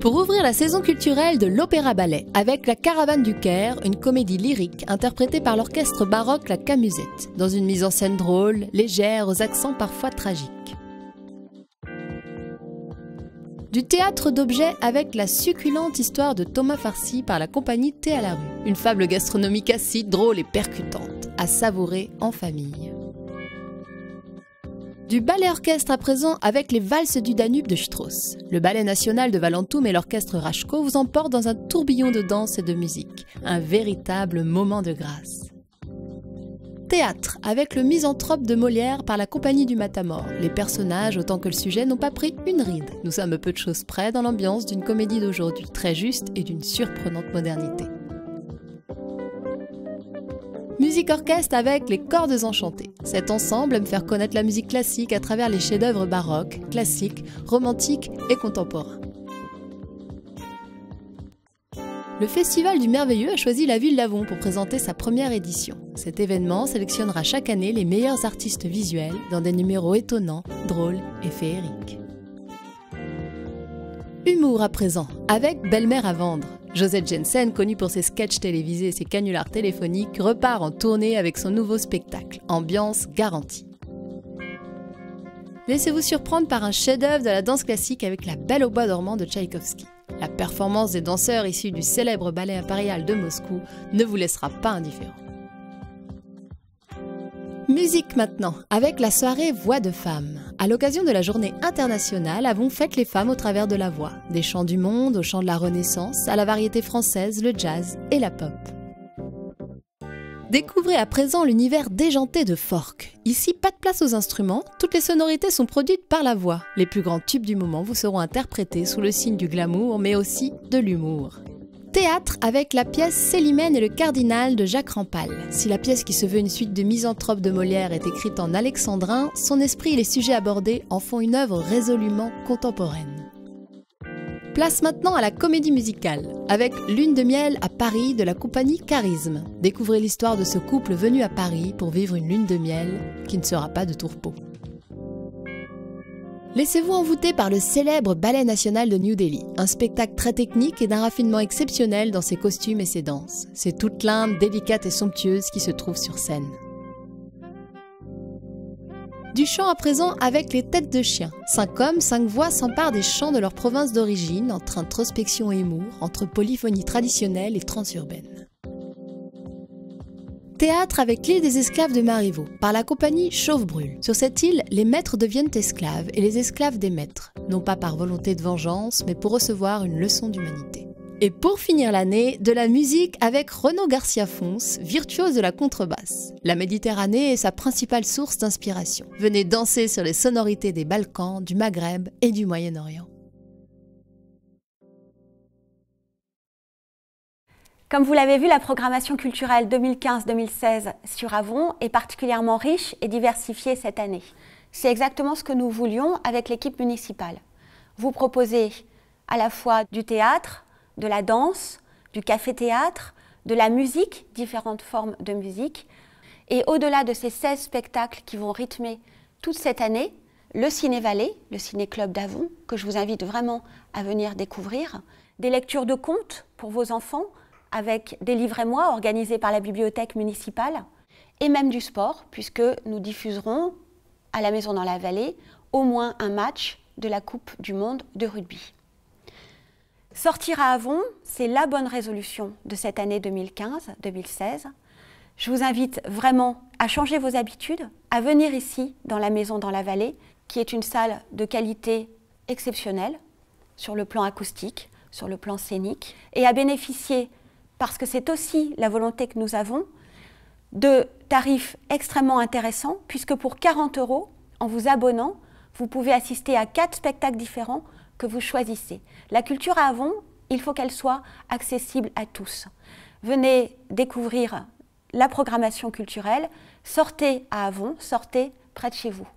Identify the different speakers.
Speaker 1: Pour ouvrir la saison culturelle de l'Opéra-Ballet avec La Caravane du Caire, une comédie lyrique interprétée par l'orchestre baroque La Camusette, dans une mise en scène drôle, légère, aux accents parfois tragiques. Du théâtre d'objets avec la succulente histoire de Thomas Farcy par la compagnie Thé à la rue, une fable gastronomique acide, drôle et percutante, à savourer en famille. Du ballet orchestre à présent avec les valses du Danube de Strauss. Le ballet national de Valentum et l'orchestre Rachko vous emportent dans un tourbillon de danse et de musique, un véritable moment de grâce. Théâtre avec le Misanthrope de Molière par la compagnie du Matamor. Les personnages, autant que le sujet, n'ont pas pris une ride. Nous sommes peu de choses près dans l'ambiance d'une comédie d'aujourd'hui, très juste et d'une surprenante modernité. Musique orchestre avec les Cordes Enchantées. Cet ensemble aime faire connaître la musique classique à travers les chefs-d'œuvre baroques, classiques, romantiques et contemporains. Le Festival du Merveilleux a choisi la ville d'Avon pour présenter sa première édition. Cet événement sélectionnera chaque année les meilleurs artistes visuels dans des numéros étonnants, drôles et féeriques. Humour à présent, avec Belle-Mère à vendre. Josette Jensen, connue pour ses sketchs télévisés et ses canulars téléphoniques, repart en tournée avec son nouveau spectacle, ambiance garantie. Laissez-vous surprendre par un chef-d'œuvre de la danse classique avec La Belle au bois dormant de Tchaïkovski. La performance des danseurs issus du célèbre ballet impérial de Moscou ne vous laissera pas indifférent. Musique maintenant, avec la soirée Voix de femmes. À l'occasion de la journée internationale, Avon fête les femmes au travers de la voix. Des chants du monde au chant de la Renaissance, à la variété française, le jazz et la pop. Découvrez à présent l'univers déjanté de Fork. Ici, pas de place aux instruments, toutes les sonorités sont produites par la voix. Les plus grands tubes du moment vous seront interprétés sous le signe du glamour, mais aussi de l'humour. Théâtre avec la pièce Célimène et le Cardinal de Jacques Rampal. Si la pièce qui se veut une suite de Misanthrope de Molière est écrite en alexandrin, son esprit et les sujets abordés en font une œuvre résolument contemporaine. Place maintenant à la comédie musicale, avec Lune de miel à Paris de la compagnie Charisme. Découvrez l'histoire de ce couple venu à Paris pour vivre une lune de miel qui ne sera pas de tourpeau. Laissez-vous envoûter par le célèbre Ballet national de New Delhi, un spectacle très technique et d'un raffinement exceptionnel dans ses costumes et ses danses. C'est toute l'Inde délicate et somptueuse qui se trouve sur scène. Du chant à présent avec les Têtes de Chien. 5 hommes, 5 voix s'emparent des chants de leur province d'origine, entre introspection et humour, entre polyphonie traditionnelle et transurbaine. Théâtre avec l'île des esclaves de Marivaux, par la compagnie Chauve-Brûle. Sur cette île, les maîtres deviennent esclaves et les esclaves des maîtres, non pas par volonté de vengeance, mais pour recevoir une leçon d'humanité. Et pour finir l'année, de la musique avec Renaud Garcia-Fons, virtuose de la contrebasse. La Méditerranée est sa principale source d'inspiration. Venez danser sur les sonorités des Balkans, du Maghreb et du Moyen-Orient.
Speaker 2: Comme vous l'avez vu, la programmation culturelle 2015-2016 sur Avon est particulièrement riche et diversifiée cette année. C'est exactement ce que nous voulions avec l'équipe municipale. Vous proposez à la fois du théâtre, de la danse, du café-théâtre, de la musique, différentes formes de musique. Et au-delà de ces 16 spectacles qui vont rythmer toute cette année, le Ciné-Vallée, le ciné-club d'Avon, que je vous invite vraiment à venir découvrir, des lectures de contes pour vos enfants, avec des livrets-moi organisés par la bibliothèque municipale, et même du sport, puisque nous diffuserons à la Maison dans la Vallée au moins un match de la Coupe du Monde de rugby. Sortir à Avon, c'est la bonne résolution de cette année 2015-2016. Je vous invite vraiment à changer vos habitudes, à venir ici dans la Maison dans la Vallée, qui est une salle de qualité exceptionnelle sur le plan acoustique, sur le plan scénique, et à bénéficier, parce que c'est aussi la volonté que nous avons, de tarifs extrêmement intéressants, puisque pour 40 €, en vous abonnant, vous pouvez assister à 4 spectacles différents que vous choisissez. La culture à Avon, il faut qu'elle soit accessible à tous. Venez découvrir la programmation culturelle, sortez à Avon, sortez près de chez vous.